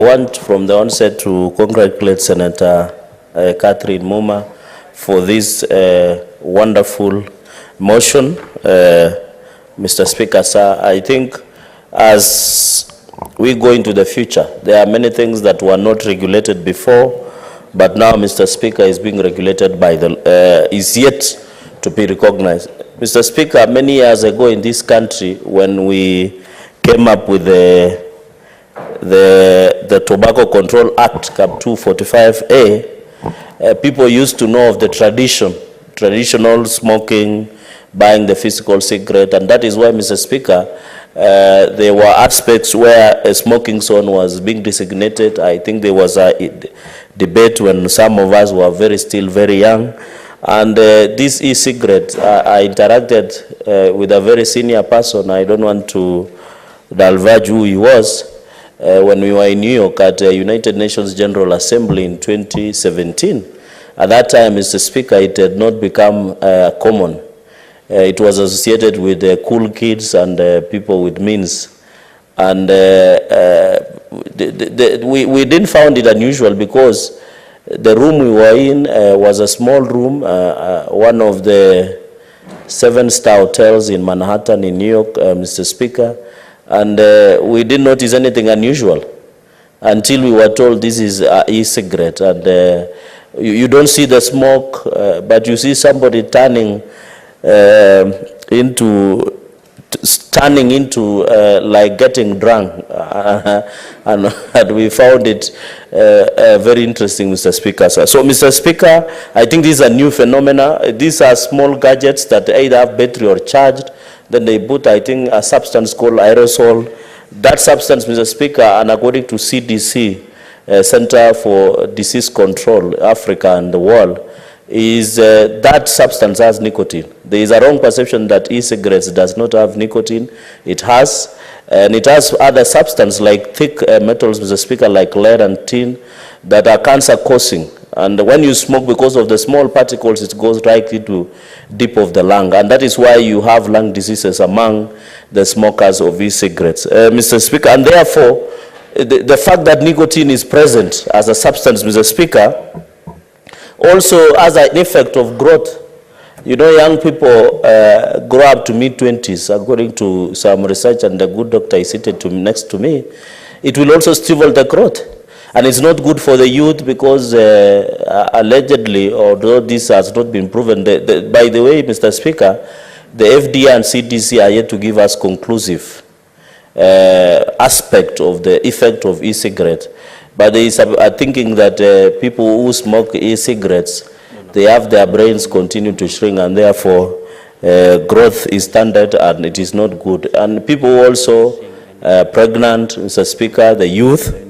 want from the onset to congratulate Senator Catherine Muma for this wonderful motion. Mr. Speaker, sir, I think as we go into the future, there are many things that were not regulated before, but now, Mr. Speaker, is being regulated by the, is yet to be recognized. Mr. Speaker, many years ago in this country, when we came up with the Tobacco Control Act, Cap 245A, people used to know of the traditional smoking, buying the physical cigarette, and that is why, Mr. Speaker, there were aspects where a smoking zone was being designated. I think there was a debate when some of us were still very young. And this e-cigarette, I interacted with a very senior person. I don't want to divulge who he was. When we were in New York at the United Nations General Assembly in 2017. At that time, Mr. Speaker, it had not become common. It was associated with cool kids and people with means. And we didn't find it unusual because the room we were in was a small room, one of the 7-star hotels in Manhattan in New York, Mr. Speaker. And we didn't notice anything unusual until we were told this is e-cigarette. And you don't see the smoke, but you see somebody turning into like getting drunk. And we found it very interesting, Mr. Speaker. So, Mr. Speaker, I think this is a new phenomena. These are small gadgets that either have battery or charged. Then they put, I think, a substance called aerosol. That substance, Mr. Speaker, and according to CDC, Center for Disease Control, Africa and the world, is that substance has nicotine. There is a wrong perception that e-cigarettes does not have nicotine. It has, and it has other substances like thick metals, Mr. Speaker, like lead and tin, that are cancer-causing. And when you smoke, because of the small particles, it goes right into deep of the lung. And that is why you have lung diseases among the smokers of e-cigarettes. Mr. Speaker, and therefore, the fact that nicotine is present as a substance, Mr. Speaker, also has an effect of growth. You know, young people grow up to mid-20s, according to some research, and the good doctor is seated next to me. It will also stifle the growth. And it's not good for the youth because allegedly, although this has not been proven, by the way, Mr. Speaker, the FDA and CDC are yet to give us conclusive aspect of the effect of e-cigarette. But there is a thinking that people who smoke e-cigarettes, they have their brains continue to shrink, and therefore growth is stunted and it is not good. And people also pregnant, Mr. Speaker, the youth,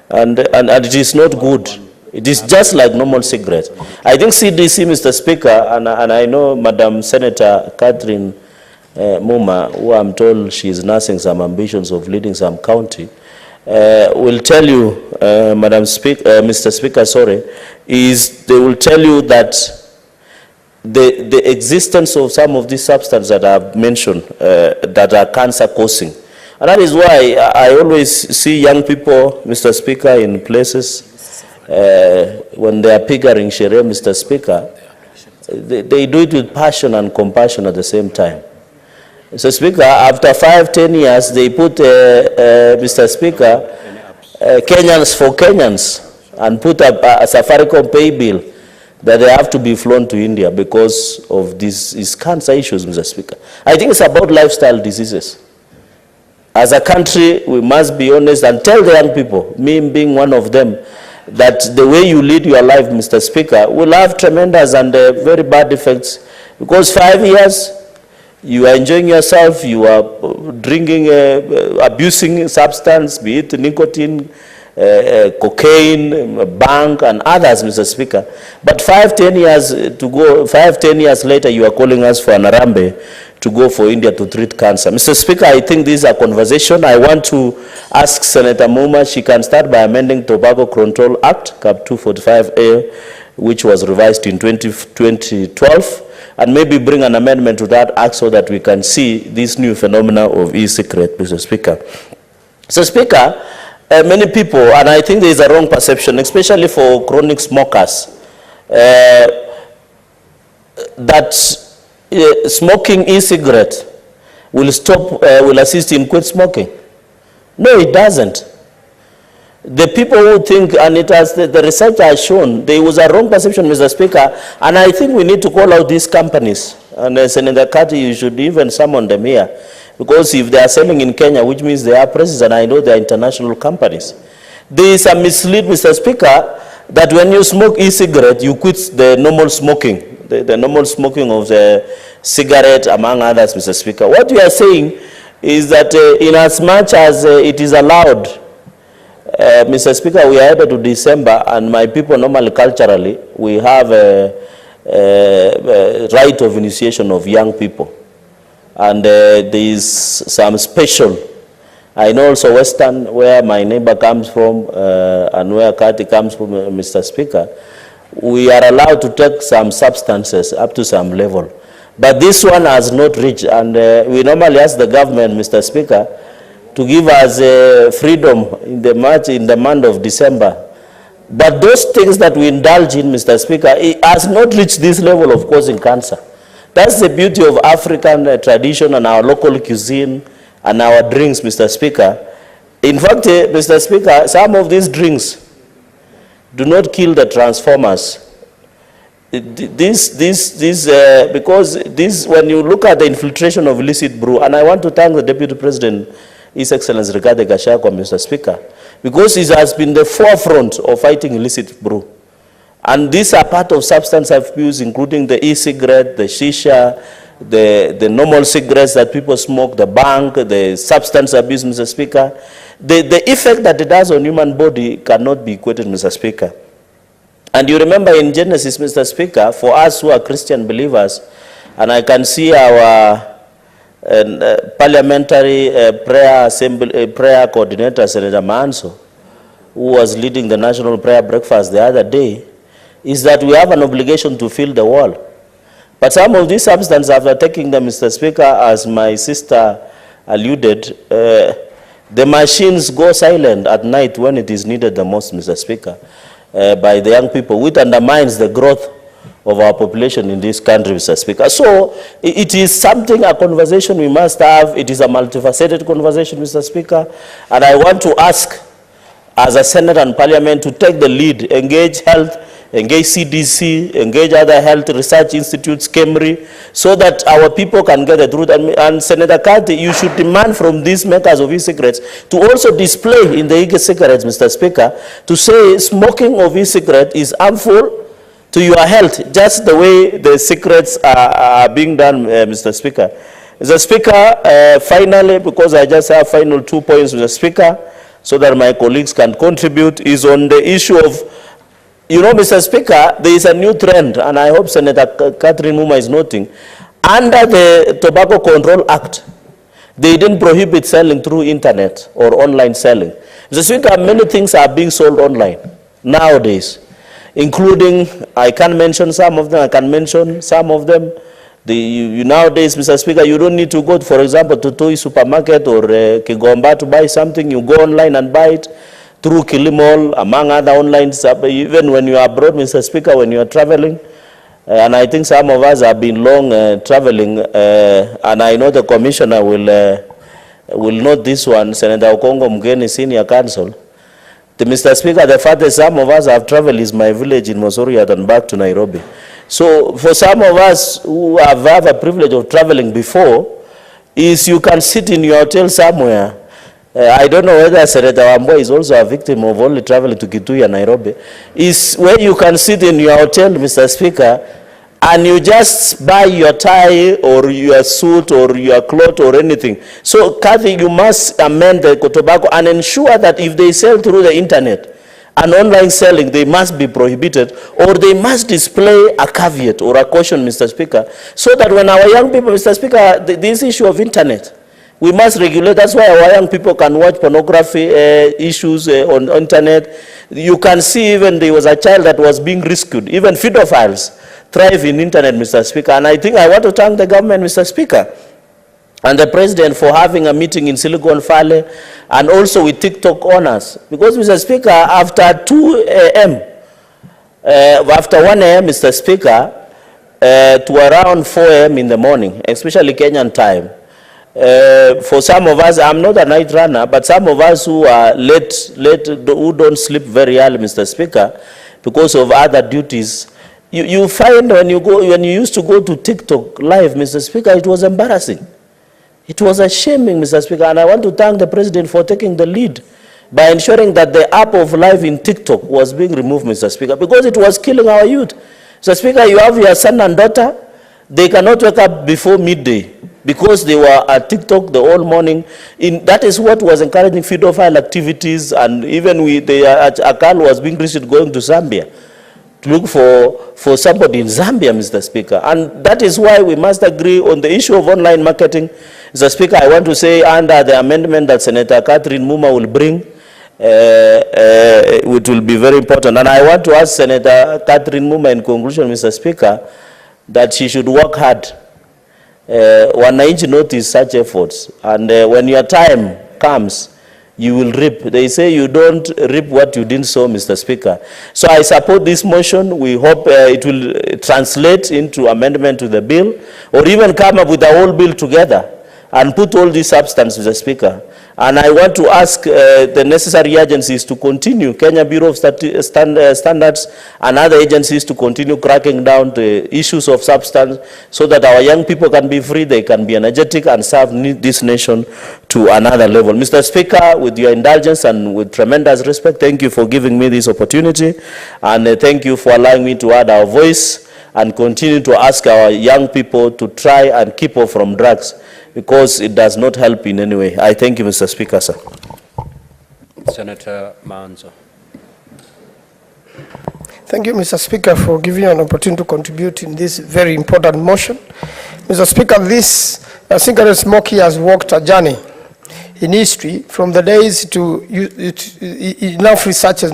and it is not good. It is just like normal cigarettes. I think CDC, Mr. Speaker, and I know Madam Senator Catherine Muma, who I'm told she is nursing some ambitions of leading some county, will tell you, Mr. Speaker, sorry, is they will tell you that the existence of some of these substances that I've mentioned that are cancer causing. And that is why I always see young people, Mr. Speaker, in places when they are pickering sherehe, Mr. Speaker, they do it with passion and compassion at the same time. Mr. Speaker, after 5-10 years, they put, Mr. Speaker, Kenyans for Kenyans, and put a Safaricom pay bill that they have to be flown to India because of these cancer issues, Mr. Speaker. I think it's about lifestyle diseases. As a country, we must be honest and tell the young people, me being one of them, that the way you lead your life, Mr. Speaker, will have tremendous and very bad effects. Because 5 years, you are enjoying yourself, you are drinking, abusing substance, be it nicotine, cocaine, bank, and others, Mr. Speaker. But 5-10 years to go, 5-10 years later, you are calling us for an Arambe to go for India to treat cancer. Mr. Speaker, I think this is a conversation. I want to ask Senator Muma, she can start by amending Tobacco Control Act, Cap 245A, which was revised in 2012, and maybe bring an amendment to that act so that we can see this new phenomena of e-cigarette, Mr. Speaker. So, Speaker, many people, and I think there is a wrong perception, especially for chronic smokers, that smoking e-cigarette will will assist in quit smoking. No, it doesn't. The people who think, and it has, the research has shown, there was a wrong perception, Mr. Speaker, and I think we need to call out these companies. And Senator Kati, you should even summon them here. Because if they are selling in Kenya, which means they are present, and I know they are international companies. There is a mislead, Mr. Speaker, that when you smoke e-cigarette, you quit the normal smoking, the normal smoking of the cigarette, among others, Mr. Speaker. What we are saying is that in as much as it is allowed, Mr. Speaker, we are headed to December, and my people normally, culturally, we have a right of initiation of young people. And there is some special, I know also Western, where my neighbor comes from, and where Kati comes from, Mr. Speaker, we are allowed to take some substances up to some level. But this one has not reached, and we normally ask the government, Mr. Speaker, to give us freedom in the month of December. But those things that we indulge in, Mr. Speaker, it has not reached this level of causing cancer. That's the beauty of African tradition and our local cuisine and our drinks, Mr. Speaker. In fact, Mr. Speaker, some of these drinks do not kill the transformers. Because when you look at the infiltration of illicit brew, and I want to thank the Deputy President, His Excellency Rigathi Gachagua, Mr. Speaker, because he has been the forefront of fighting illicit brew. And these are part of substance abuse, including the e-cigarette, the shisha, the normal cigarettes that people smoke, the bank, the substance abuse, Mr. Speaker. The effect that it has on human body cannot be equated, Mr. Speaker. And you remember in Genesis, Mr. Speaker, for us who are Christian believers, and I can see our parliamentary prayer coordinator, Senator Manso, who was leading the National Prayer Breakfast the other day, is that we have an obligation to fill the wall. But some of these substances, after taking them, Mr. Speaker, as my sister alluded, the machines go silent at night when it is needed the most, Mr. Speaker, by the young people, which undermines the growth of our population in this country, Mr. Speaker. So it is something, a conversation we must have. It is a multifaceted conversation, Mr. Speaker. And I want to ask, as a Senate and Parliament, to take the lead, engage health, engage CDC, engage other health research institutes, KEMRI, so that our people can get the truth. And Senator Kati, you should demand from these makers of e-cigarettes to also display in the e-cigarettes, Mr. Speaker, to say smoking of e-cigarette is harmful to your health, just the way the cigarettes are being done, Mr. Speaker. Mr. Speaker, finally, because I just have final 2 points, Mr. Speaker, so that my colleagues can contribute, is on the issue of, you know, Mr. Speaker, there is a new trend, and I hope Senator Catherine Muma is noting. Under the Tobacco Control Act, they didn't prohibit selling through internet or online selling. Mr. Speaker, many things are being sold online nowadays, including, I can mention some of them, I can mention some of them. Nowadays, Mr. Speaker, you don't need to go, for example, to Toy Supermarket or Kigomba to buy something. You go online and buy it through Kilimall, among other online, even when you are abroad, Mr. Speaker, when you are traveling. And I think some of us have been long traveling, and I know the Commissioner will note this one, Senator Okongo Mgeni, Senior Counsel. Mr. Speaker, the farthest some of us have traveled is my village in Mosoriat and back to Nairobi. So for some of us who have had a privilege of traveling before, is you can sit in your hotel somewhere. I don't know whether Senator Wambua is also a victim of only traveling to Kitui and Nairobi. Is where you can sit in your hotel, Mr. Speaker, and you just buy your tie or your suit or your cloth or anything. So, Kathy, you must amend the tobacco and ensure that if they sell through the internet and online selling, they must be prohibited, or they must display a caveat or a caution, Mr. Speaker, so that when our young people, Mr. Speaker, this issue of internet, we must regulate. That's why our young people can watch pornography issues on internet. You can see even there was a child that was being rescued. Even pedophiles thrive in internet, Mr. Speaker. And I think I want to thank the government, Mr. Speaker, and the president for having a meeting in Silicon Valley, and also with TikTok owners. Because, Mr. Speaker, after 2 a.m., after 1 a.m., Mr. Speaker, to around 4 a.m. in the morning, especially Kenyan time, for some of us, I'm not a night runner, but some of us who are late, who don't sleep very early, Mr. Speaker, because of other duties, you find when you used to go to TikTok live, Mr. Speaker, it was embarrassing. It was a shaming, Mr. Speaker, and I want to thank the president for taking the lead by ensuring that the app of live in TikTok was being removed, Mr. Speaker, because it was killing our youth. Mr. Speaker, you have your son and daughter, they cannot wake up before midday because they were at TikTok the whole morning. That is what was encouraging pedophile activities, and even a girl was being reached going to Zambia to look for somebody in Zambia, Mr. Speaker. And that is why we must agree on the issue of online marketing. Mr. Speaker, I want to say under the amendment that Senator Catherine Muma will bring, it will be very important. And I want to ask Senator Catherine Muma in conclusion, Mr. Speaker, that she should work hard. Wananchi notice such efforts. And when your time comes, you will reap. They say you don't reap what you didn't sow, Mr. Speaker. So I support this motion. We hope it will translate into amendment to the bill, or even come up with a whole bill together and put all these substance, Mr. Speaker. And I want to ask the necessary agencies to continue, Kenya Bureau of Standards and other agencies to continue cracking down the issues of substance so that our young people can be free, they can be energetic and serve this nation to another level. Mr. Speaker, with your indulgence and with tremendous respect, thank you for giving me this opportunity, and thank you for allowing me to add our voice and continue to ask our young people to try and keep off from drugs, because it does not help in any way. I thank you, Mr. Speaker, sir. Senator Manzo. Thank you, Mr. Speaker, for giving an opportunity to contribute in this very important motion. Mr. Speaker, this cigarette smoking has walked a journey in history from the days to enough research has not